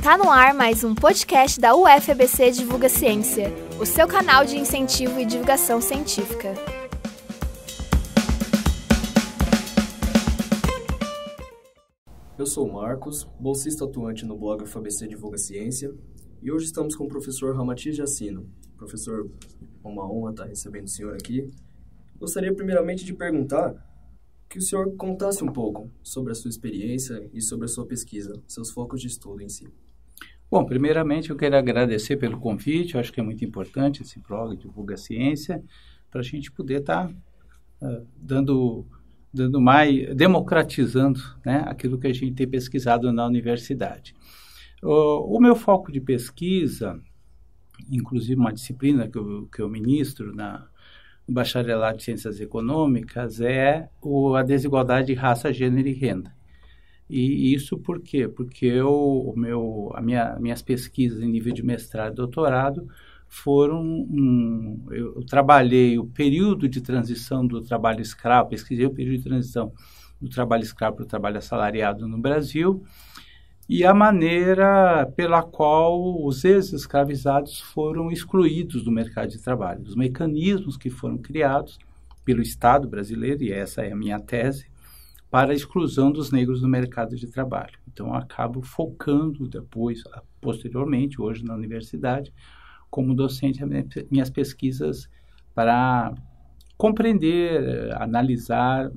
Tá no ar mais um podcast da UFABC Divulga Ciência, o seu canal de incentivo e divulgação científica. Eu sou o Marcos, bolsista atuante no blog UFABC Divulga Ciência, e hoje estamos com o professor Ramatiz Jacino. Professor, é uma honra estar recebendo o senhor aqui. Gostaria primeiramente de perguntar que o senhor contasse um pouco sobre a sua experiência e sobre a sua pesquisa, seus focos de estudo em si. Bom, primeiramente eu quero agradecer pelo convite, eu acho que é muito importante esse blog Divulga Ciência, para a gente poder estar dando mais, democratizando, né, aquilo que a gente tem pesquisado na universidade. O meu foco de pesquisa, inclusive uma disciplina que eu ministro no Bacharelado de Ciências Econômicas, é a desigualdade de raça, gênero e renda. E isso por quê? Porque minhas pesquisas em nível de mestrado e doutorado eu trabalhei o período de transição do trabalho escravo, pesquisei o período de transição do trabalho escravo para o trabalho assalariado no Brasil e a maneira pela qual os ex-escravizados foram excluídos do mercado de trabalho, os mecanismos que foram criados pelo Estado brasileiro, e essa é a minha tese, para a exclusão dos negros do mercado de trabalho. Então, eu acabo focando depois, posteriormente, hoje na universidade, como docente, minhas pesquisas para compreender, analisar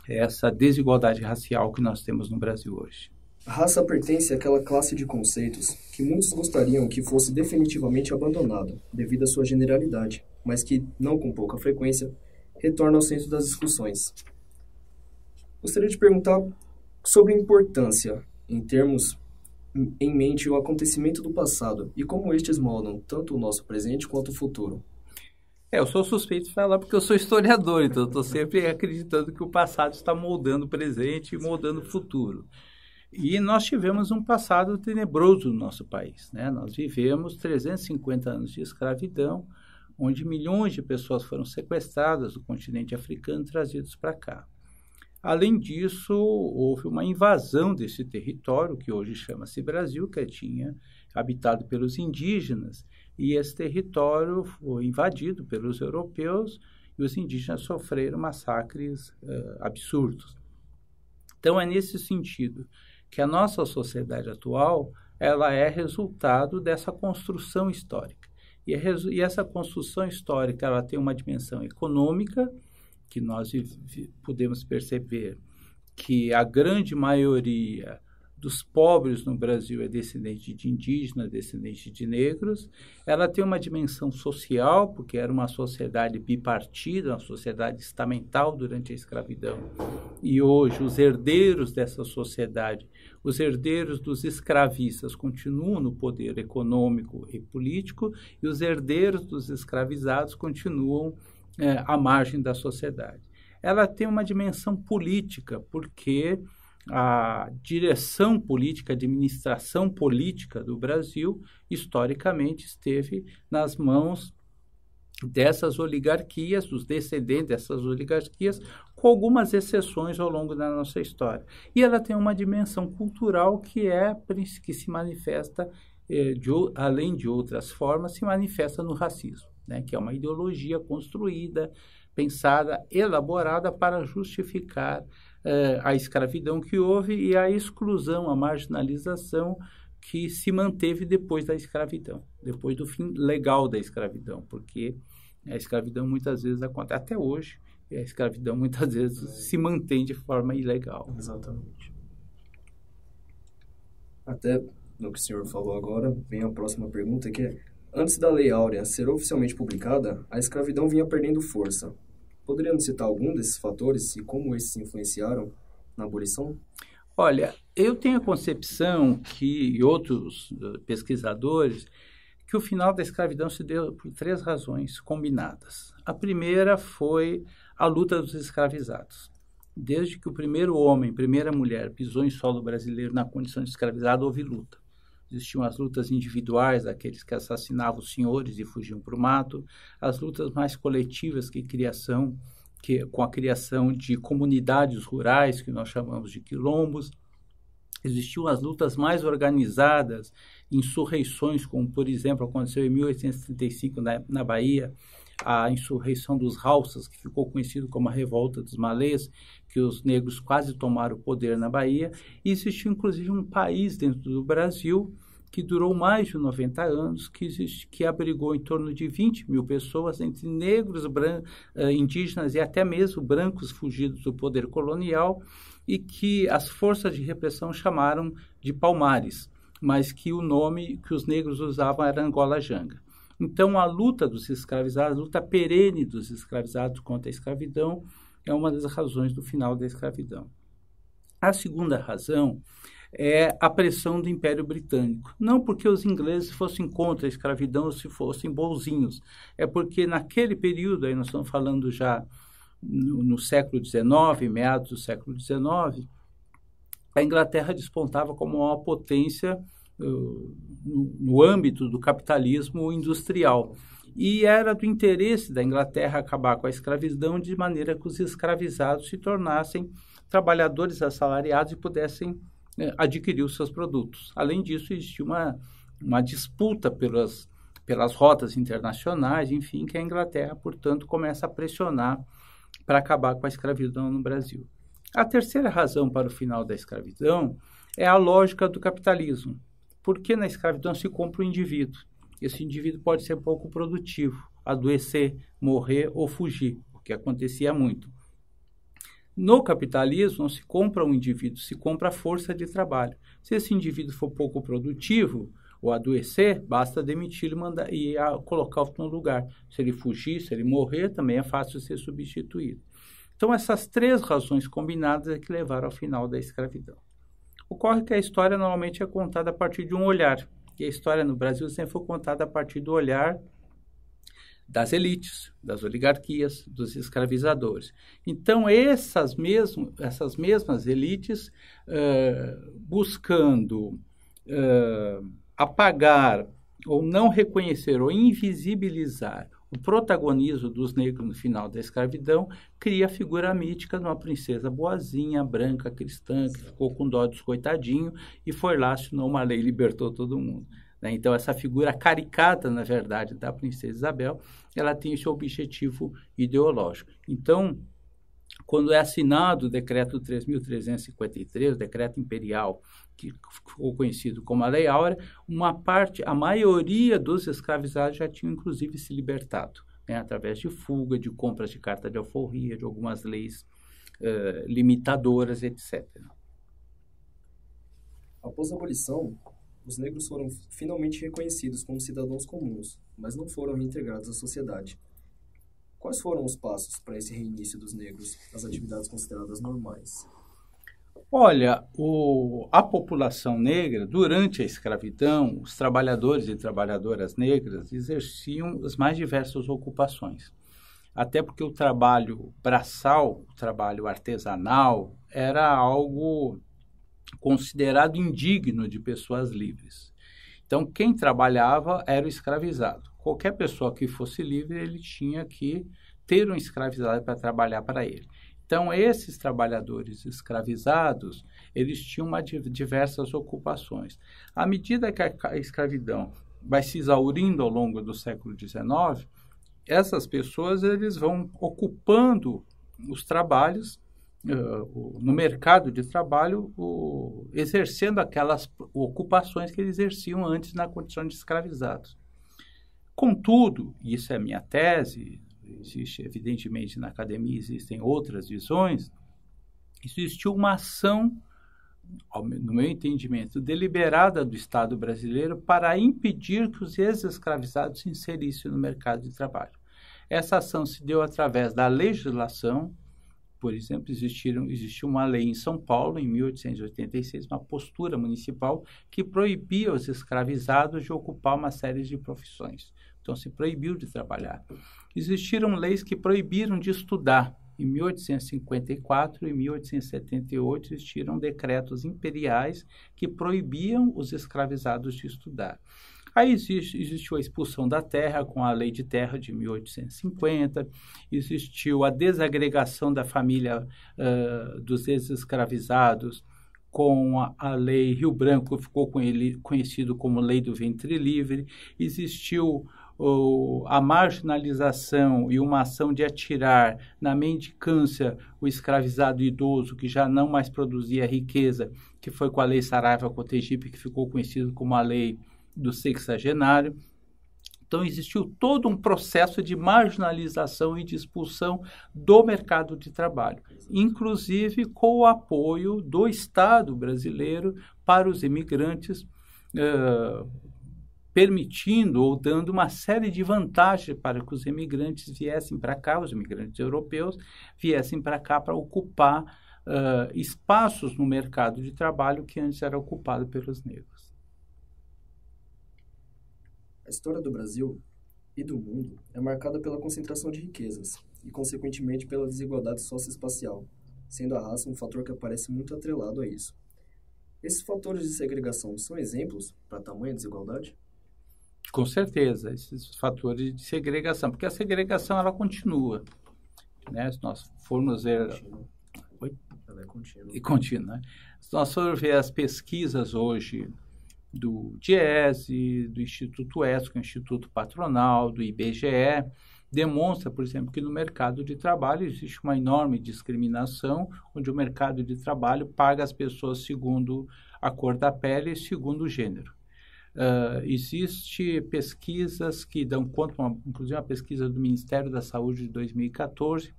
essa desigualdade racial que nós temos no Brasil hoje. A raça pertence àquela classe de conceitos que muitos gostariam que fosse definitivamente abandonada, devido à sua generalidade, mas que, não com pouca frequência, retorna ao centro das discussões. Gostaria de perguntar sobre a importância, em mente o acontecimento do passado e como estes moldam tanto o nosso presente quanto o futuro. Eu sou suspeito de falar porque eu sou historiador, então eu estou sempre acreditando que o passado está moldando o presente e moldando o futuro. E nós tivemos um passado tenebroso no nosso país, né? Nós vivemos 350 anos de escravidão, onde milhões de pessoas foram sequestradas do continente africano e trazidas para cá. Além disso, houve uma invasão desse território, que hoje chama-se Brasil, que tinha habitado pelos indígenas, e esse território foi invadido pelos europeus, e os indígenas sofreram massacres absurdos. Então, é nesse sentido que a nossa sociedade atual ela é resultado dessa construção histórica. E essa construção histórica ela tem uma dimensão econômica, que nós podemos perceber que a grande maioria dos pobres no Brasil é descendente de indígenas, descendente de negros. Ela tem uma dimensão social, porque era uma sociedade bipartida, uma sociedade estamental durante a escravidão. E hoje os herdeiros dessa sociedade, os herdeiros dos escravistas continuam no poder econômico e político, e os herdeiros dos escravizados continuam à margem da sociedade. Ela tem uma dimensão política, porque a direção política, a administração política do Brasil, historicamente, esteve nas mãos dessas oligarquias, dos descendentes dessas oligarquias, com algumas exceções ao longo da nossa história. E ela tem uma dimensão cultural que se manifesta, além de outras formas, se manifesta no racismo, né, que é uma ideologia construída, pensada, elaborada para justificar a escravidão que houve e a exclusão, a marginalização que se manteve depois da escravidão, depois do fim legal da escravidão, porque a escravidão muitas vezes acontece, até hoje, e a escravidão muitas vezes se mantém de forma ilegal. Exatamente. Até no que o senhor falou agora, vem a próxima pergunta, que é: antes da Lei Áurea ser oficialmente publicada, a escravidão vinha perdendo força. Poderíamos citar algum desses fatores e como esses influenciaram na abolição? Olha, eu tenho a concepção e outros pesquisadores, que o final da escravidão se deu por 3 razões combinadas. A primeira foi a luta dos escravizados. Desde que o primeiro homem, primeira mulher, pisou em solo brasileiro na condição de escravizado, houve luta. Existiam as lutas individuais, aqueles que assassinavam os senhores e fugiam para o mato, as lutas mais coletivas com a criação de comunidades rurais, que nós chamamos de quilombos, existiam as lutas mais organizadas, insurreições, como, por exemplo, aconteceu em 1835 na Bahia, a insurreição dos Ralsas, que ficou conhecido como a Revolta dos Malês, que os negros quase tomaram o poder na Bahia. E existiu, inclusive, um país dentro do Brasil que durou mais de 90 anos, que abrigou em torno de 20 mil pessoas, entre negros, indígenas e até mesmo brancos fugidos do poder colonial, e que as forças de repressão chamaram de Palmares, mas que o nome que os negros usavam era Angola Janga. Então, a luta dos escravizados, a luta perene dos escravizados contra a escravidão, é uma das razões do final da escravidão. A segunda razão é a pressão do Império Britânico. Não porque os ingleses fossem contra a escravidão ou se fossem bonzinhos, é porque naquele período, aí nós estamos falando já no século XIX, meados do século XIX, a Inglaterra despontava como uma potência no âmbito do capitalismo industrial. E era do interesse da Inglaterra acabar com a escravidão de maneira que os escravizados se tornassem trabalhadores assalariados e pudessem adquirir os seus produtos. Além disso, existia uma disputa pelas rotas internacionais, enfim, que a Inglaterra, portanto, começa a pressionar para acabar com a escravidão no Brasil. A terceira razão para o final da escravidão é a lógica do capitalismo. Porque na escravidão se compra o indivíduo. Esse indivíduo pode ser pouco produtivo, adoecer, morrer ou fugir, o que acontecia muito. No capitalismo, não se compra um indivíduo, se compra a força de trabalho. Se esse indivíduo for pouco produtivo ou adoecer, basta demitir-lo e colocar outro no lugar. Se ele fugir, se ele morrer, também é fácil ser substituído. Então, essas três razões combinadas é que levaram ao final da escravidão. Ocorre que a história normalmente é contada a partir de um olhar. E a história no Brasil sempre foi contada a partir do olhar das elites, das oligarquias, dos escravizadores. Então, essas mesmas elites, buscando apagar ou não reconhecer ou invisibilizar o protagonismo dos negros no final da escravidão, cria a figura mítica de uma princesa boazinha, branca, cristã, que ficou com dó dos coitadinhos e foi lá, assinou uma lei e libertou todo mundo. Então, essa figura caricata, na verdade, da princesa Isabel, ela tem esse objetivo ideológico. Então, quando é assinado o decreto 3.353, o decreto imperial, que ficou conhecido como a Lei Áurea, a maioria dos escravizados já tinham, inclusive, se libertado, através de fuga, de compras de carta de alforria, de algumas leis limitadoras, etc. Após a abolição, os negros foram finalmente reconhecidos como cidadãos comuns, mas não foram reintegrados à sociedade. Quais foram os passos para esse reinício dos negros às atividades consideradas normais? Olha, a população negra, durante a escravidão, os trabalhadores e trabalhadoras negras exerciam as mais diversas ocupações. Até porque o trabalho braçal, o trabalho artesanal, era algo considerado indigno de pessoas livres. Então, quem trabalhava era o escravizado. Qualquer pessoa que fosse livre, ele tinha que ter um escravizado para trabalhar para ele. Então, esses trabalhadores escravizados, eles tinham diversas ocupações. À medida que a escravidão vai se exaurindo ao longo do século XIX, essas pessoas eles vão ocupando os trabalhos no mercado de trabalho, exercendo aquelas ocupações que eles exerciam antes na condição de escravizados. Contudo, isso é a minha tese, existe, evidentemente, na academia existem outras visões, existiu uma ação, no meu entendimento, deliberada do Estado brasileiro para impedir que os ex-escravizados se inserissem no mercado de trabalho. Essa ação se deu através da legislação. Por exemplo, existiu uma lei em São Paulo, em 1886, uma postura municipal que proibia os escravizados de ocupar uma série de profissões. Então, se proibiu de trabalhar. Existiram leis que proibiram de estudar. Em 1854 e 1878, existiram decretos imperiais que proibiam os escravizados de estudar. Aí existiu a expulsão da terra com a Lei de Terra de 1850, existiu a desagregação da família dos ex-escravizados com a Lei Rio Branco, que ficou conhecido como Lei do Ventre Livre. Existiu a marginalização e uma ação de atirar na mendicância o escravizado idoso, que já não mais produzia riqueza, que foi com a Lei Saraiva-Cotegipe, que ficou conhecido como a Lei do Sexagenário. Então, existiu todo um processo de marginalização e de expulsão do mercado de trabalho, inclusive com o apoio do Estado brasileiro para os imigrantes, permitindo ou dando uma série de vantagens para que os imigrantes viessem para cá, os imigrantes europeus viessem para cá para ocupar espaços no mercado de trabalho que antes era ocupado pelos negros. A história do Brasil e do mundo é marcada pela concentração de riquezas e, consequentemente, pela desigualdade socioespacial, sendo a raça um fator que aparece muito atrelado a isso. Esses fatores de segregação são exemplos para tamanha desigualdade? Com certeza, esses fatores de segregação, porque a segregação ela continua, né? Se nós formos ver... Ela é contínua. E contínua, né? Se nós formos ver as pesquisas hoje do DIEESE, do Instituto ESCO, que é o Instituto Patronal, do IBGE, demonstra, por exemplo, que no mercado de trabalho existe uma enorme discriminação, onde o mercado de trabalho paga as pessoas segundo a cor da pele e segundo o gênero. Existem pesquisas que dão conta, inclusive uma pesquisa do Ministério da Saúde de 2014,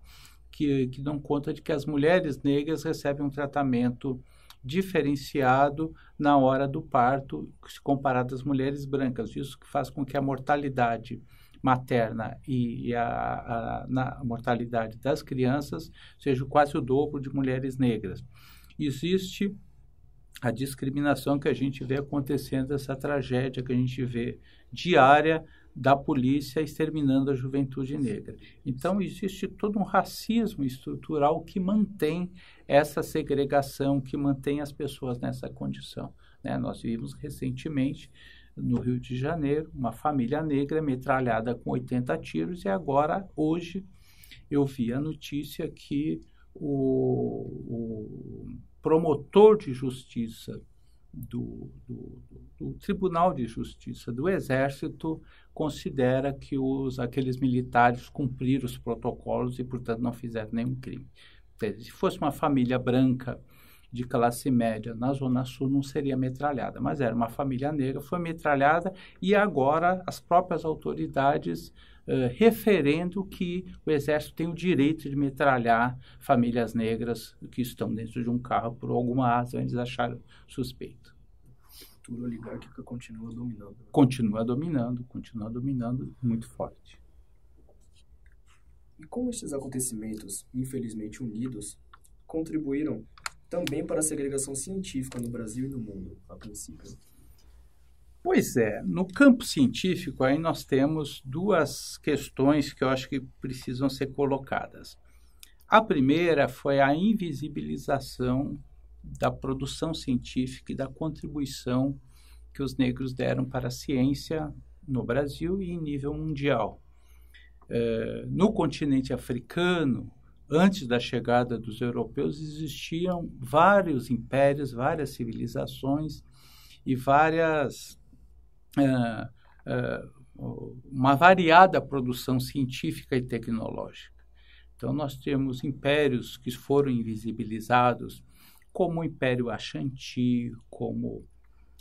que dão conta de que as mulheres negras recebem um tratamento diferenciado na hora do parto, se comparado às mulheres brancas. Isso que faz com que a mortalidade materna e a mortalidade das crianças seja quase o dobro de mulheres negras. Existe a discriminação que a gente vê acontecendo, essa tragédia que a gente vê diária da polícia exterminando a juventude negra. Então, existe todo um racismo estrutural que mantém essa segregação, que mantém as pessoas nessa condição, né? Nós vimos recentemente, no Rio de Janeiro, uma família negra metralhada com 80 tiros, e agora, hoje, eu vi a notícia que o promotor de justiça do Tribunal de Justiça do Exército considera que aqueles militares cumpriram os protocolos e, portanto, não fizeram nenhum crime. Se fosse uma família branca de classe média na Zona Sul, não seria metralhada, mas era uma família negra, foi metralhada, e agora as próprias autoridades referendo que o Exército tem o direito de metralhar famílias negras que estão dentro de um carro por alguma razão, eles acharam suspeito. A cultura oligárquica continua dominando. Continua dominando muito forte. E como estes acontecimentos, infelizmente unidos, contribuíram também para a segregação científica no Brasil e no mundo, a princípio? Pois é, no campo científico aí nós temos duas questões que eu acho que precisam ser colocadas. A primeira foi a invisibilização da produção científica e da contribuição que os negros deram para a ciência no Brasil e em nível mundial. No continente africano, antes da chegada dos europeus, existiam vários impérios, várias civilizações e uma variada produção científica e tecnológica. Então, nós temos impérios que foram invisibilizados, como o Império Axanti, como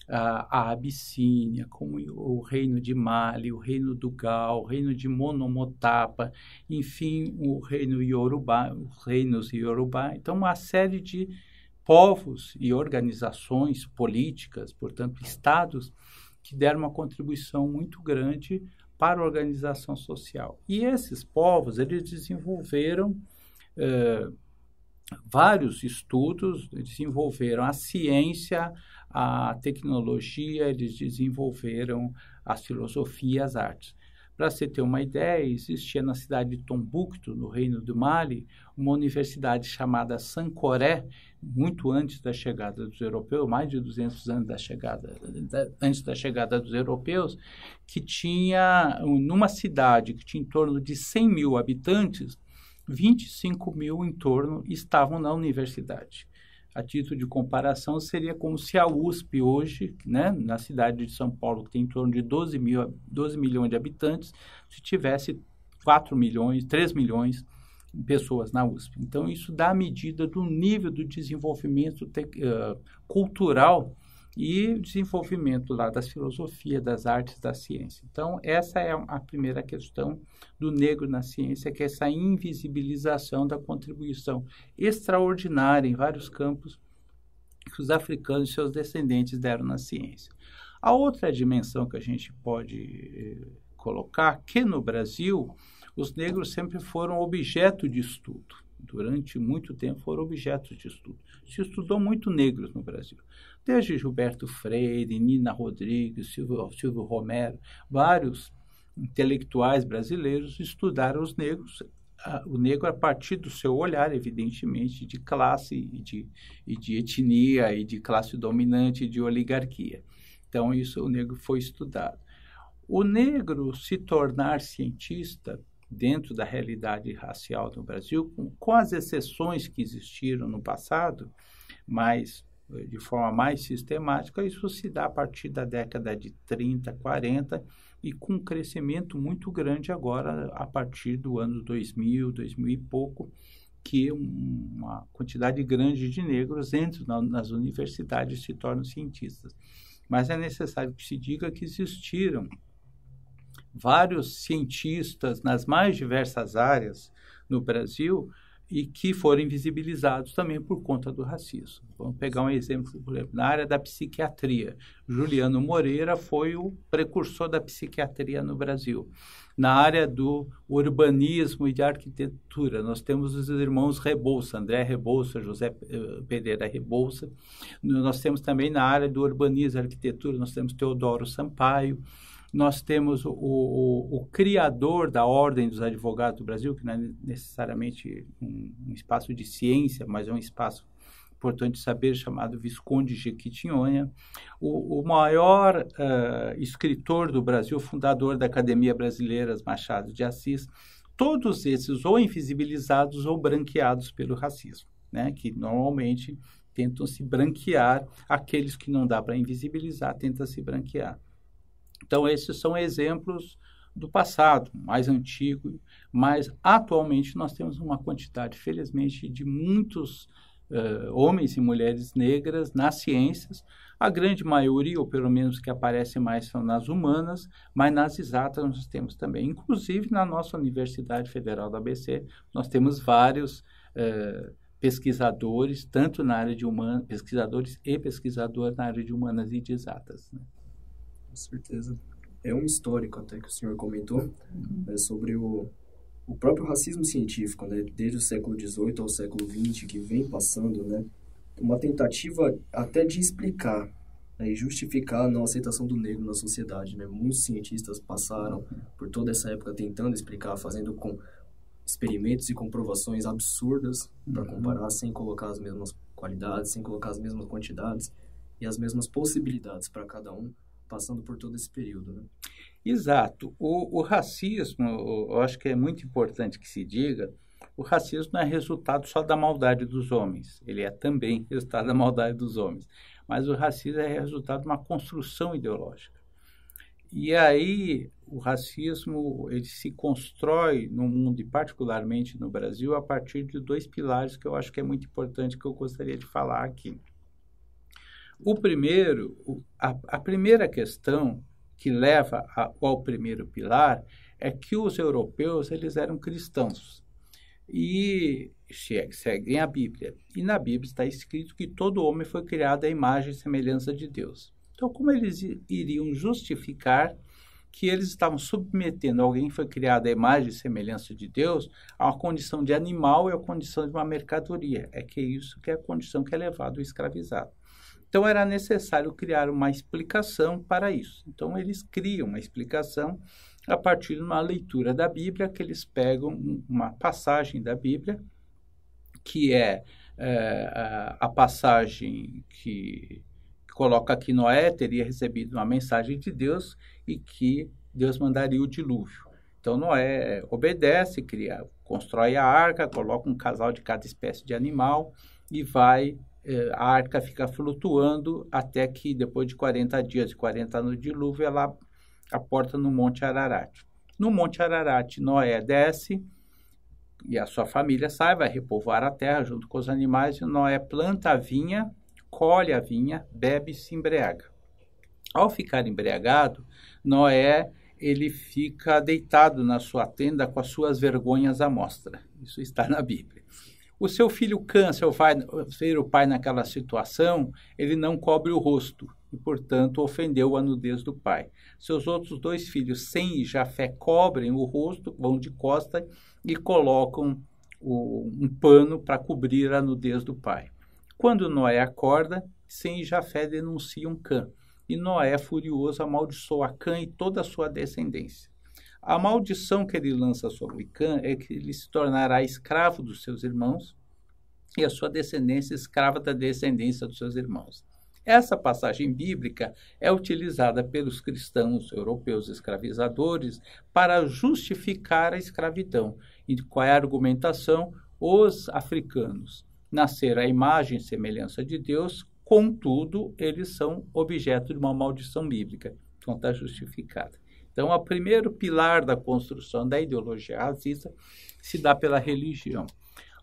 a Abissínia, como o Reino de Mali, o Reino do Gal, o Reino de Monomotapa, enfim, o Reino Yorubá, os reinos Yorubá. Então, uma série de povos e organizações políticas, portanto, estados, que deram uma contribuição muito grande para a organização social. E esses povos, eles desenvolveram vários estudos, desenvolveram a ciência, a tecnologia, eles desenvolveram as filosofias, as artes. Para você ter uma ideia, existia na cidade de Tombuctu, no Reino do Mali, uma universidade chamada Sankoré, muito antes da chegada dos europeus, mais de 200 anos antes da chegada dos europeus, que tinha, numa cidade que tinha em torno de 100 mil habitantes, 25 mil em torno estavam na universidade. A título de comparação, seria como se a USP hoje, né, na cidade de São Paulo, que tem em torno de 12 milhões de habitantes, se tivesse 3 milhões de pessoas na USP. Então, isso dá a medida do nível do desenvolvimento cultural e desenvolvimento lá das filosofias, das artes, da ciência. Então, essa é a primeira questão do negro na ciência, que é essa invisibilização da contribuição extraordinária em vários campos que os africanos e seus descendentes deram na ciência. A outra dimensão que a gente pode colocar, que no Brasil, os negros sempre foram objeto de estudo. Durante muito tempo foram objetos de estudo. Se estudou muito negros no Brasil. Desde Gilberto Freire, Nina Rodrigues, Silvio Romero, vários intelectuais brasileiros estudaram os negros, o negro a partir do seu olhar, evidentemente, de classe e de etnia, e de classe dominante, e de oligarquia. Então, o negro foi estudado. O negro se tornar cientista dentro da realidade racial no Brasil, com as exceções que existiram no passado, mas de forma mais sistemática, isso se dá a partir da década de 30, 40, e com um crescimento muito grande agora, a partir do ano 2000 e pouco, que uma quantidade grande de negros entram nas universidades e se tornam cientistas. Mas é necessário que se diga que existiram vários cientistas nas mais diversas áreas no Brasil e que foram invisibilizados também por conta do racismo. Vamos pegar um exemplo, por exemplo, na área da psiquiatria. Juliano Moreira foi o precursor da psiquiatria no Brasil. Na área do urbanismo e de arquitetura, nós temos os irmãos Rebouça, André Rebouça, José Pereira Rebouça. Nós temos também na área do urbanismo e arquitetura, nós temos Teodoro Sampaio. Nós temos o criador da Ordem dos Advogados do Brasil, que não é necessariamente um espaço de ciência, mas é um espaço importante de saber, chamado Visconde Jequitinhonha. O maior escritor do Brasil, fundador da Academia Brasileira, Machado de Assis. Todos esses ou invisibilizados ou branqueados pelo racismo, né? Que normalmente tentam se branquear, aqueles que não dá para invisibilizar, tentam se branquear. Então, esses são exemplos do passado, mais antigo, mas atualmente nós temos uma quantidade, felizmente, de muitos homens e mulheres negras nas ciências. A grande maioria, ou pelo menos que aparece mais, são nas humanas, mas nas exatas nós temos também. Inclusive, na nossa Universidade Federal do ABC, nós temos vários pesquisadores, tanto na área de humanas, pesquisadores e pesquisadoras na área de humanas e de exatas, né? Com certeza. É um histórico até que o senhor comentou, sobre o próprio racismo científico, né, desde o século XVIII ao século XX, que vem passando, né, uma tentativa até de explicar, né, e justificar a não aceitação do negro na sociedade, né. Muitos cientistas passaram por toda essa época tentando explicar, fazendo com experimentos e comprovações absurdas para comparar, sem colocar as mesmas qualidades, sem colocar as mesmas quantidades e as mesmas possibilidades para cada um, passando por todo esse período, né? Exato. O racismo, eu acho que é muito importante que se diga, o racismo não é resultado só da maldade dos homens, ele é também resultado da maldade dos homens, mas o racismo é resultado de uma construção ideológica. E aí, o racismo, ele se constrói no mundo, e particularmente no Brasil, a partir de dois pilares que eu acho que é muito importante, que eu gostaria de falar aqui. O primeiro, a primeira questão que leva ao primeiro pilar é que os europeus, eles eram cristãos e seguem a Bíblia. E na Bíblia está escrito que todo homem foi criado à imagem e semelhança de Deus. Então, como eles iriam justificar que eles estavam submetendo alguém que foi criado à imagem e semelhança de Deus a uma condição de animal e a condição de uma mercadoria? É que isso que é a condição que é levado ao escravizado. Então, era necessário criar uma explicação para isso. Então, eles criam uma explicação a partir de uma leitura da Bíblia, que eles pegam uma passagem da Bíblia, que é a passagem que coloca que Noé teria recebido uma mensagem de Deus e que Deus mandaria o dilúvio. Então, Noé obedece, constrói a arca, coloca um casal de cada espécie de animal e vai a arca fica flutuando até que, depois de 40 dias e 40 anos de dilúvio, ela aporta no Monte Ararat. No Monte Ararat, Noé desce e a sua família sai, vai repovoar a terra junto com os animais, e Noé planta a vinha, colhe a vinha, bebe e se embriaga. Ao ficar embriagado, Noé ele fica deitado na sua tenda com as suas vergonhas à mostra. Isso está na Bíblia. O seu filho Cã, ver o pai naquela situação, ele não cobre o rosto e, portanto, ofendeu a nudez do pai. Seus outros 2 filhos, Sem e Jafé, cobrem o rosto, vão de costa e colocam um pano para cobrir a nudez do pai. Quando Noé acorda, Sem e Jafé denunciam Cã. E Noé, furioso, amaldiçoa Cã e toda a sua descendência. A maldição que ele lança sobre Cã é que ele se tornará escravo dos seus irmãos e a sua descendência escrava da descendência dos seus irmãos. Essa passagem bíblica é utilizada pelos cristãos europeus escravizadores para justificar a escravidão. E qual é a argumentação? Os africanos nasceram à imagem e semelhança de Deus, contudo, eles são objeto de uma maldição bíblica. Então, está justificada. Então, o primeiro pilar da construção da ideologia racista se dá pela religião.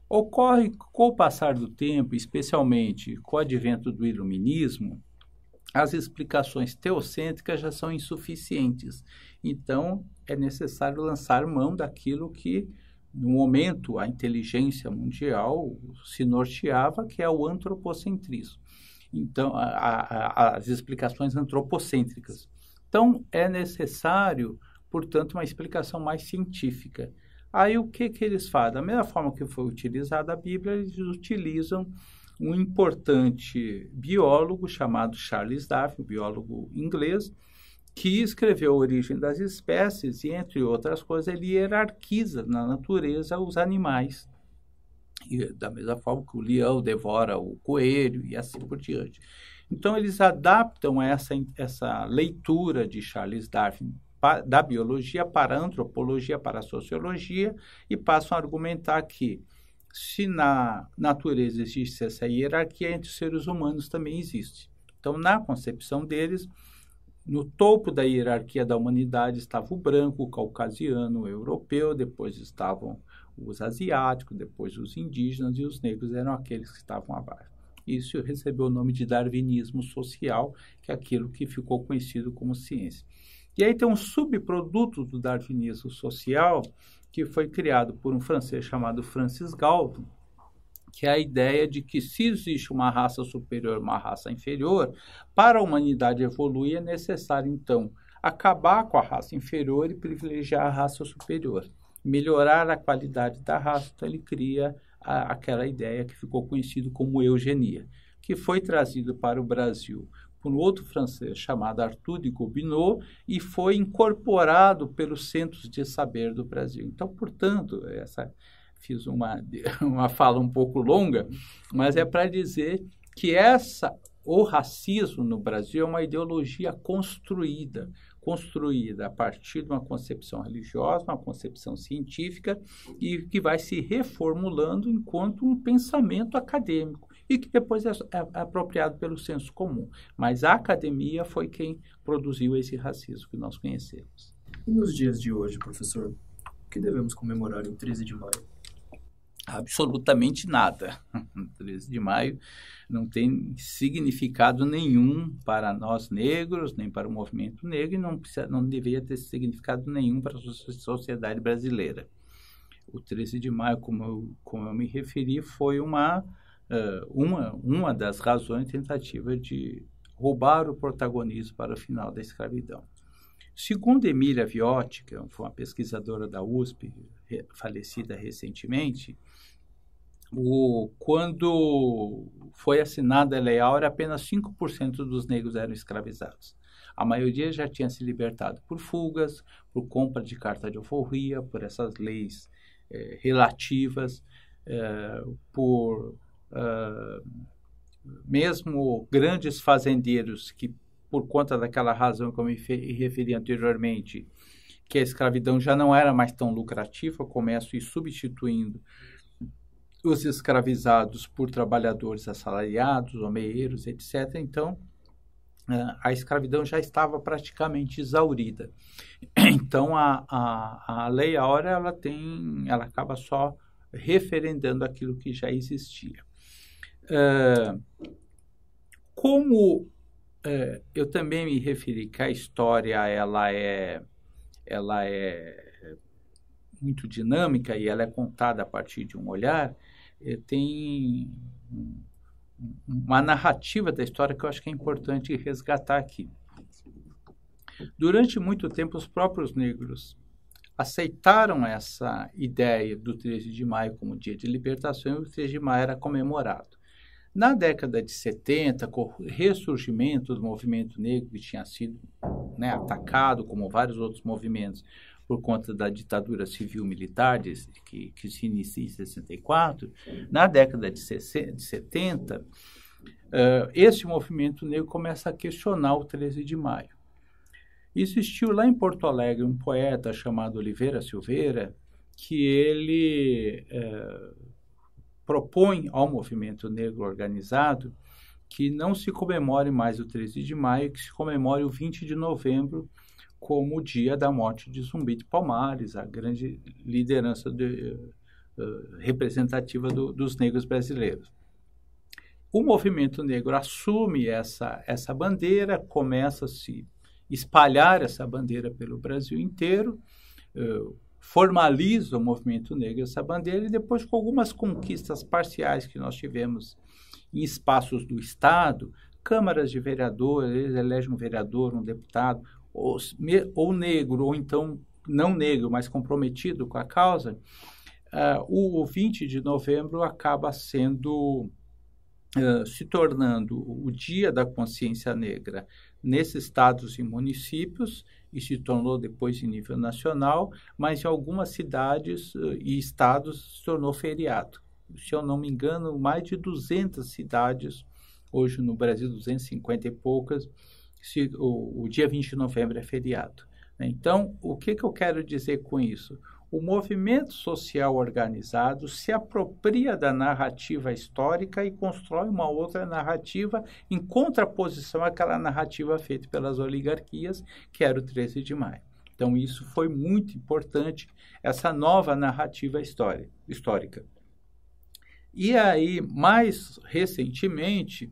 Ocorre com o passar do tempo, especialmente com o advento do iluminismo, as explicações teocêntricas já são insuficientes. Então, é necessário lançar mão daquilo que, no momento, a inteligência mundial se norteava, que é o antropocentrismo. Então, as explicações antropocêntricas. Então, é necessário, portanto, uma explicação mais científica. Aí, o que eles fazem? Da mesma forma que foi utilizada a Bíblia, eles utilizam um importante biólogo chamado Charles Darwin, um biólogo inglês, que escreveu A Origem das Espécies e, entre outras coisas, ele hierarquiza na natureza os animais. E, da mesma forma que o leão devora o coelho e assim por diante. Então, eles adaptam essa leitura de Charles Darwin da biologia para a antropologia, para a sociologia, e passam a argumentar que, se na natureza existe essa hierarquia, entre os seres humanos também existe. Então, na concepção deles, no topo da hierarquia da humanidade estava o branco, o caucasiano, o europeu, depois estavam os asiáticos, depois os indígenas, e os negros eram aqueles que estavam abaixo. Isso recebeu o nome de darwinismo social, que é aquilo que ficou conhecido como ciência. E aí tem um subproduto do darwinismo social que foi criado por um francês chamado Francis Galton, que é a ideia de que, se existe uma raça superior e uma raça inferior, para a humanidade evoluir é necessário, então, acabar com a raça inferior e privilegiar a raça superior, melhorar a qualidade da raça. Então, ele cria aquela ideia que ficou conhecido como eugenia, que foi trazido para o Brasil por um outro francês chamado Arthur de Gobineau e foi incorporado pelos centros de saber do Brasil. Então, portanto, fiz uma fala um pouco longa, mas é para dizer que o racismo no Brasil é uma ideologia construída a partir de uma concepção religiosa, uma concepção científica, e que vai se reformulando enquanto um pensamento acadêmico, e que depois é apropriado pelo senso comum. Mas a academia foi quem produziu esse racismo que nós conhecemos. E nos dias de hoje, professor, o que devemos comemorar em 13 de maio? Absolutamente nada. 13 de maio não tem significado nenhum para nós negros, nem para o movimento negro, e não deveria ter significado nenhum para a sociedade brasileira. O 13 de maio, como eu me referi, foi uma das razões tentativa de roubar o protagonismo para o final da escravidão. Segundo Emília Viotti, que foi uma pesquisadora da USP, falecida recentemente, quando foi assinada a Lei Áurea, apenas 5% dos negros eram escravizados. A maioria já tinha se libertado por fugas, por compra de carta de alforria, por essas leis relativas, mesmo grandes fazendeiros que, por conta daquela razão que eu me referi anteriormente, que a escravidão já não era mais tão lucrativa, começam a ir substituindo os escravizados por trabalhadores assalariados, homeeiros, etc. Então, a escravidão já estava praticamente exaurida. Então, a Lei Áurea, ela acaba só referendando aquilo que já existia. Como eu também me referi que a história ela é muito dinâmica e ela é contada a partir de um olhar, tem uma narrativa da história que eu acho que é importante resgatar aqui. Durante muito tempo, os próprios negros aceitaram essa ideia do 13 de maio como dia de libertação, e o 13 de maio era comemorado. Na década de 70, com o ressurgimento do movimento negro, que tinha sido atacado, como vários outros movimentos, por conta da ditadura civil-militar que se inicia em 64, na década de 70, esse movimento negro começa a questionar o 13 de maio. Existiu lá em Porto Alegre um poeta chamado Oliveira Silveira, que ele propõe ao movimento negro organizado que não se comemore mais o 13 de maio, que se comemore o 20 de novembro, como o dia da morte de Zumbi de Palmares, a grande liderança representativa dos negros brasileiros. O movimento negro assume essa bandeira, começa a se espalhar essa bandeira pelo Brasil inteiro, formaliza o movimento negro essa bandeira, e depois, com algumas conquistas parciais que nós tivemos em espaços do Estado, câmaras de vereadores, eles elegem um vereador, um deputado, ou negro, ou então não negro, mas comprometido com a causa, o 20 de novembro acaba sendo, se tornando o Dia da Consciência Negra nesses estados e municípios, e se tornou depois em nível nacional, mas em algumas cidades e estados se tornou feriado. Se eu não me engano, mais de 200 cidades, hoje no Brasil, 250 e poucas, o dia 20 de novembro é feriado. Então, o que eu quero dizer com isso? O movimento social organizado se apropria da narrativa histórica e constrói uma outra narrativa em contraposição àquela narrativa feita pelas oligarquias, que era o 13 de maio. Então, isso foi muito importante, essa nova narrativa histórica. E aí, mais recentemente,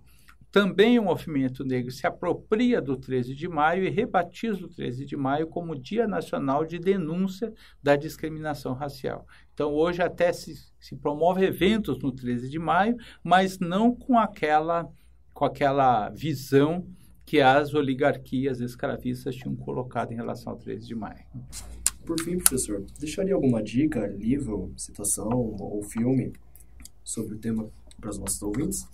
também o movimento negro se apropria do 13 de maio e rebatiza o 13 de maio como Dia Nacional de Denúncia da Discriminação Racial. Então, hoje até se promove eventos no 13 de maio, mas não com aquela visão que as oligarquias escravistas tinham colocado em relação ao 13 de maio. Por fim, professor, deixaria alguma dica, livro, citação ou filme sobre o tema para os nossos ouvintes?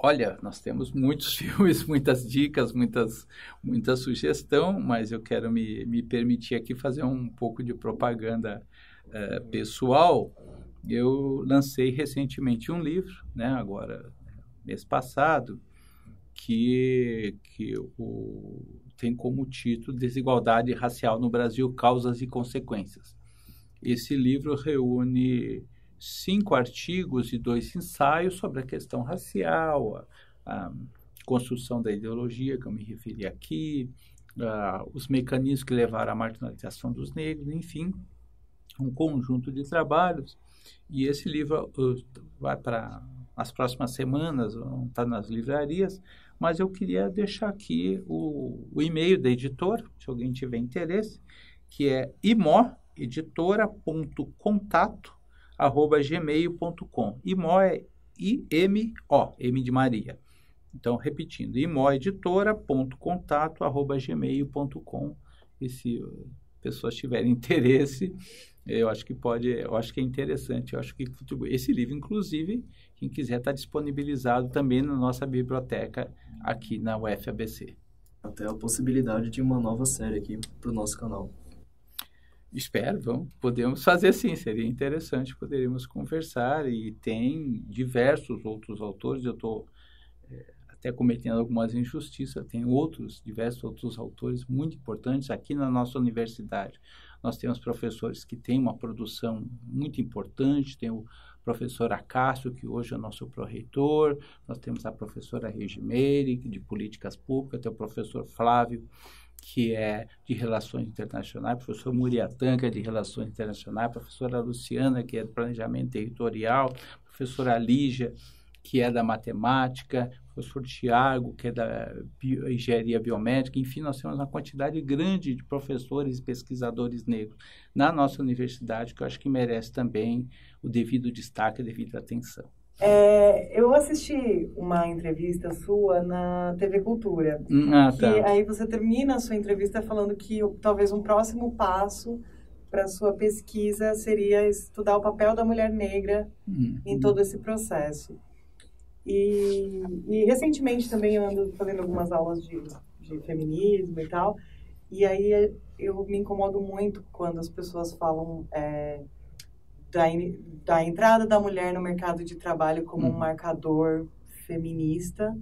Olha, nós temos muitos filmes, muitas dicas, muita sugestão, mas eu quero me permitir aqui fazer um pouco de propaganda pessoal. Eu lancei recentemente um livro, agora, mês passado, que tem como título Desigualdade Racial no Brasil, Causas e Consequências. Esse livro reúne 5 artigos e 2 ensaios sobre a questão racial, a construção da ideologia, que eu me referi aqui, os mecanismos que levaram à marginalização dos negros, enfim, um conjunto de trabalhos. E esse livro vai para as próximas semanas, vão estar nas livrarias, mas eu queria deixar aqui o e-mail da editora, se alguém tiver interesse, que é imoeditora.contato@gmail.com. Imo é I-M-O, M de Maria. Então, repetindo, imoeditora.contato@gmail.com. E se pessoas tiverem interesse, eu acho que é interessante, eu acho que esse livro, inclusive, quem quiser, está disponibilizado também na nossa biblioteca aqui na UFABC. Até a possibilidade de uma nova série aqui para o nosso canal. Espero, podemos fazer sim, seria interessante, poderíamos conversar, e tem diversos outros autores, eu estou até cometendo algumas injustiças, tem diversos outros autores muito importantes aqui na nossa universidade. Nós temos professores que têm uma produção muito importante, tem o professor Acácio, que hoje é o nosso pró-reitor, nós temos a professora Regimeire, de Políticas Públicas, tem o professor Flávio, que é de Relações Internacionais, professor Muriatã, que é de Relações Internacionais, professora Luciana, que é de Planejamento Territorial, professora Lígia, que é da Matemática, professor Tiago, que é da Engenharia Biomédica, enfim, nós temos uma quantidade grande de professores e pesquisadores negros na nossa universidade, que eu acho que merece também o devido destaque, a devida atenção. Eu assisti uma entrevista sua na TV Cultura, que aí você termina a sua entrevista falando que talvez um próximo passo para a sua pesquisa seria estudar o papel da mulher negra em todo esse processo. E recentemente também eu ando fazendo algumas aulas de feminismo e tal, e aí eu me incomodo muito quando as pessoas falam da entrada da mulher no mercado de trabalho como um marcador feminista,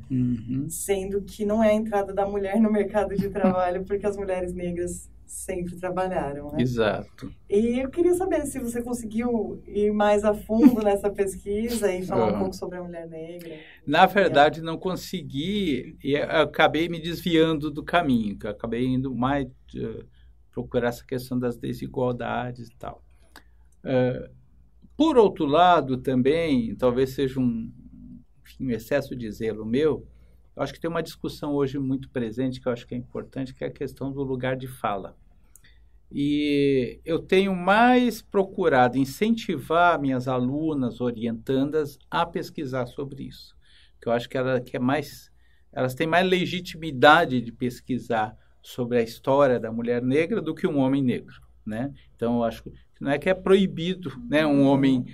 sendo que não é a entrada da mulher no mercado de trabalho porque as mulheres negras sempre trabalharam, né? Exato. E eu queria saber se você conseguiu ir mais a fundo nessa pesquisa e falar um pouco sobre a mulher negra. Na verdade, não consegui, e acabei me desviando do caminho, que eu acabei indo mais procurar essa questão das desigualdades e tal. Por outro lado, também, talvez seja um excesso de zelo meu, eu acho que tem uma discussão hoje muito presente, que eu acho que é importante, que é a questão do lugar de fala. E eu tenho mais procurado incentivar minhas alunas orientandas a pesquisar sobre isso. Que eu acho que elas têm mais legitimidade de pesquisar sobre a história da mulher negra do que um homem negro, né? Então, eu acho que não é que é proibido, né, um homem,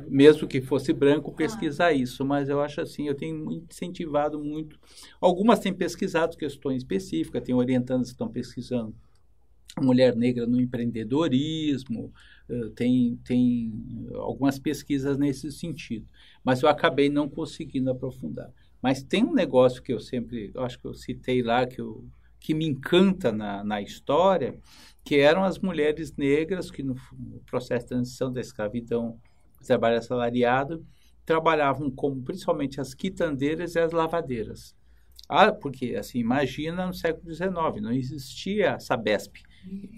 mesmo que fosse branco, pesquisar isso, mas eu acho assim, eu tenho incentivado muito. Algumas têm pesquisado questões específicas, tem orientandas que estão pesquisando mulher negra no empreendedorismo, tem algumas pesquisas nesse sentido, mas eu acabei não conseguindo aprofundar. Mas tem um negócio que eu acho que eu citei lá, que me encanta na história, que eram as mulheres negras que no processo de transição da escravidão, trabalho assalariado, trabalhavam como principalmente as quitandeiras e as lavadeiras. Porque, assim, imagina no século XIX, não existia Sabesp,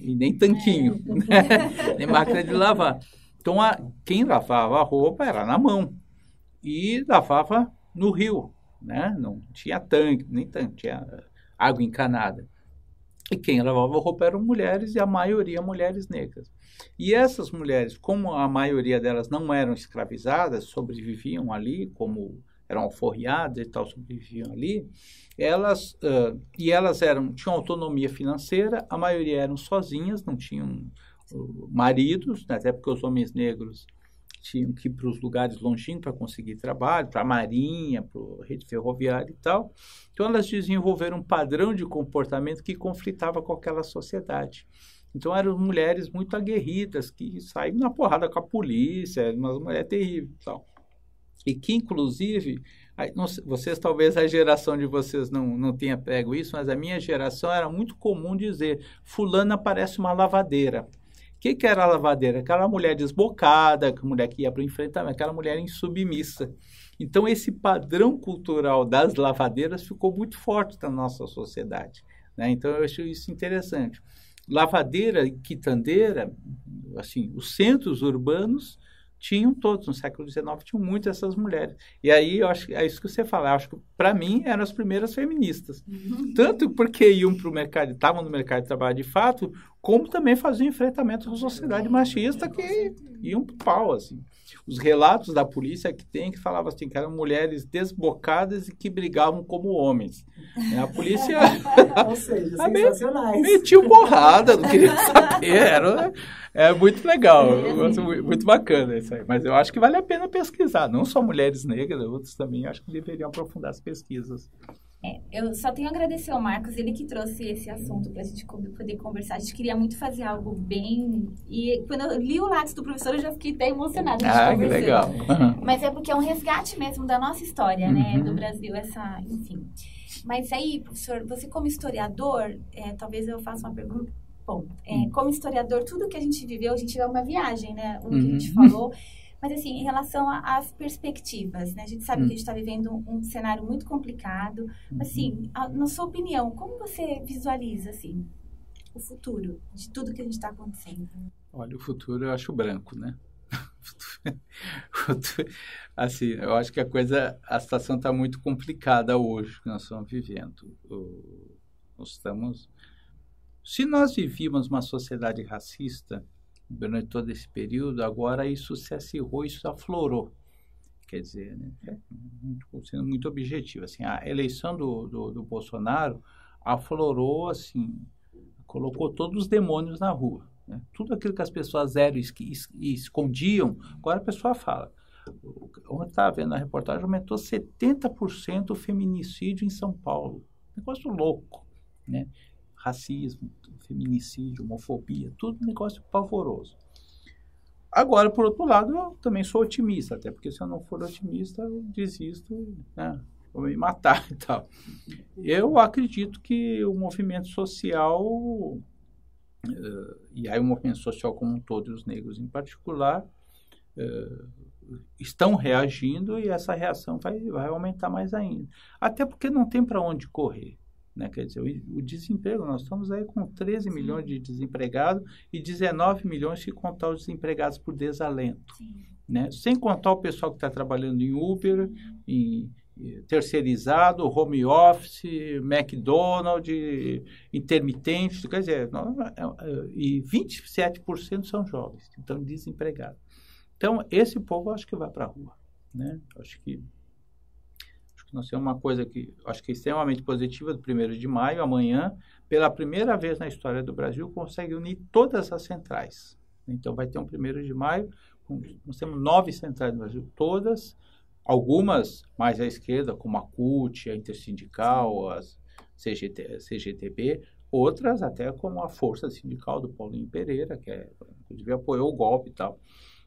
e nem tanquinho, né? Nem máquina de lavar. Então, quem lavava a roupa era na mão e lavava no rio, né? Não tinha tanque, nem tanque, tinha água encanada. E quem lavava roupa eram mulheres, e a maioria mulheres negras. E essas mulheres, como a maioria delas não eram escravizadas, sobreviviam ali, como eram alforriadas e tal, sobreviviam ali, elas tinham autonomia financeira, a maioria eram sozinhas, não tinham maridos, né, até porque os homens negros tinham que ir para os lugares longínquos para conseguir trabalho, para a marinha, para a rede ferroviária e tal. Então, elas desenvolveram um padrão de comportamento que conflitava com aquela sociedade. Então, eram mulheres muito aguerridas, que saíam na porrada com a polícia, umas mulheres terríveis e tal. E que, inclusive, vocês, talvez a geração de vocês não tenha pego isso, mas a minha geração era muito comum dizer, fulana parece uma lavadeira. O que era a lavadeira? Aquela mulher desbocada, aquela mulher que ia para o enfrentamento, aquela mulher insubmissa. Então, esse padrão cultural das lavadeiras ficou muito forte na nossa sociedade, né? Então, eu acho isso interessante. Lavadeira e quitandeira, assim, os centros urbanos tinham todos, no século XIX, tinham muito essas mulheres. E aí, eu acho que é isso que você fala, eu acho que, para mim, eram as primeiras feministas. Tanto porque iam para o mercado, estavam no mercado de trabalho de fato, como também faziam enfrentamento com a sociedade machista, que iam para o pau, assim. Os relatos da polícia que falavam assim, que eram mulheres desbocadas e que brigavam como homens. A polícia... Ou seja, sensacionais. Metiu porrada, não queria saber. É muito legal, muito bacana isso aí. Mas eu acho que vale a pena pesquisar. Não só mulheres negras, outros também acho que deveriam aprofundar as pesquisas. Eu só tenho a agradecer ao Marcos, ele que trouxe esse assunto para a gente poder conversar. A gente queria muito fazer algo bem... E quando eu li o Lattes do professor, eu já fiquei até emocionada. Que legal. Mas é porque é um resgate mesmo da nossa história, né? Do Brasil, enfim. Mas aí, professor, você como historiador, talvez eu faça uma pergunta. Bom, como historiador, tudo que a gente viveu, a gente é uma viagem, né? O que a gente falou... Mas, assim, em relação às perspectivas, né? A gente sabe que a gente está vivendo um cenário muito complicado. Assim, na sua opinião, como você visualiza, assim, o futuro de tudo que a gente está acontecendo? Olha, o futuro eu acho branco, né? Assim, eu acho que a situação está muito complicada hoje que nós estamos vivendo. Se nós vivíamos uma sociedade racista durante todo esse período, agora isso se acirrou, isso aflorou. Quer dizer, né? Sendo muito objetivo, assim, a eleição do Bolsonaro aflorou, assim, colocou todos os demônios na rua. Né? Tudo aquilo que as pessoas eram e escondiam, agora a pessoa fala. Ontem estava vendo na reportagem, aumentou 70% o feminicídio em São Paulo. Negócio louco, né? Racismo, feminicídio, homofobia, tudo negócio pavoroso. Agora, por outro lado, eu também sou otimista, até porque se eu não for otimista, eu desisto, né? Vou me matar e tal. Eu acredito que o movimento social, e aí o movimento social como um todo, e os negros em particular, estão reagindo e essa reação vai aumentar mais ainda. Até porque não tem para onde correr. Né? Quer dizer, o desemprego, nós estamos aí com 13 milhões de desempregados e 19 milhões se contar os desempregados por desalento. Né? Sem contar o pessoal que está trabalhando em Uber, em terceirizado, home office, McDonald's, intermitente, quer dizer, e 27% são jovens, então desempregados. Então, esse povo eu acho que vai para a rua. Né? Acho que nós temos uma coisa que acho que é extremamente positiva do 1º de maio, amanhã, pela primeira vez na história do Brasil, consegue unir todas as centrais. Então, vai ter um 1º de maio, nós temos 9 centrais no Brasil, todas, algumas mais à esquerda, como a CUT, a Intersindical, a CGTB, outras até como a Força Sindical do Paulinho Pereira, que inclusive apoiou o golpe e tal.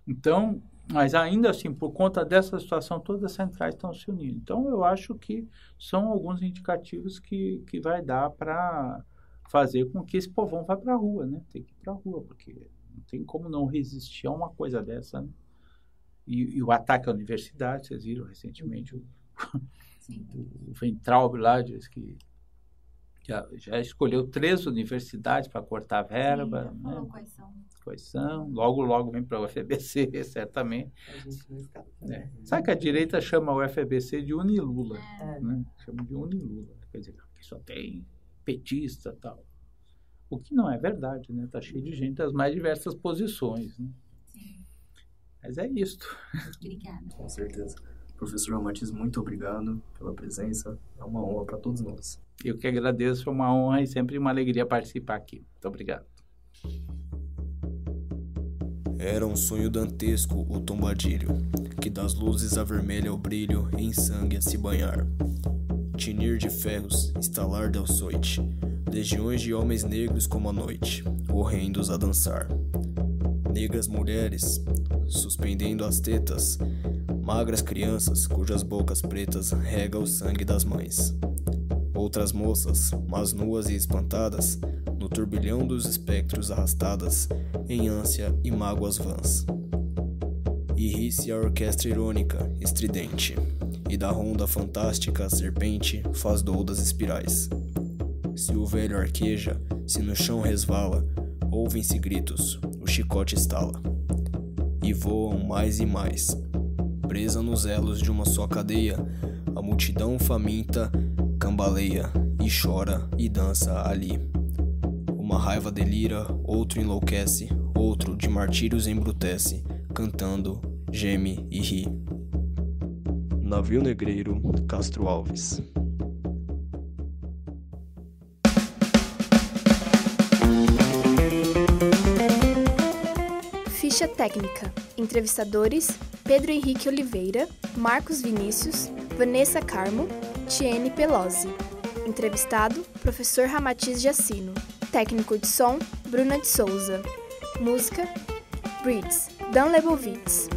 Então, mas ainda assim, por conta dessa situação, todas as centrais estão se unindo. Então, eu acho que são alguns indicativos que vai dar para fazer com que esse povão vá para a rua, né? Tem que ir para a rua, porque não tem como não resistir a uma coisa dessa, né? E o ataque à universidade, vocês viram recentemente, o Weintraub lá diz que já escolheu 3 universidades para cortar a verba. Sim, falou quais são. Logo vem para o UFABC, certamente. Né? Sabe que a direita chama o UFABC de Unilula. Né? Chama de Unilula. Quer dizer, que só tem petista e tal. O que não é verdade, né? Está cheio de gente das mais diversas posições. Né? Sim. Mas é isto. Obrigada. Com certeza. Professor Matias, muito obrigado pela presença. É uma honra para todos nós. Eu que agradeço, é uma honra e sempre uma alegria participar aqui. Muito obrigado. Era um sonho dantesco o tombadilho, que das luzes avermelha o brilho, em sangue a se banhar. Tinir de ferros, estalar de açoite, legiões de homens negros como a noite, horrendos a dançar. Negras mulheres, suspendendo as tetas, magras crianças cujas bocas pretas rega o sangue das mães. Outras moças, mas nuas e espantadas, no turbilhão dos espectros arrastadas, em ânsia e mágoas vãs. E ri-se a orquestra irônica, estridente, e da ronda fantástica a serpente faz doudas espirais. Se o velho arqueja, se no chão resvala, ouvem-se gritos, o chicote estala. E voam mais e mais. Presa nos elos de uma só cadeia, a multidão faminta cambaleia e chora e dança ali. Uma raiva delira, outro enlouquece, outro de martírios embrutece, cantando, geme e ri. Navio Negreiro, Castro Alves. Ficha técnica. Entrevistadores: Pedro Henrique Oliveira, Marcos Vinícius, Vanessa Carmo, Tiene Pelosi. Entrevistado: Professor Ramatiz Giacino. Técnico de som: Bruna de Souza. Música: Breeds, Dan Lebowitz.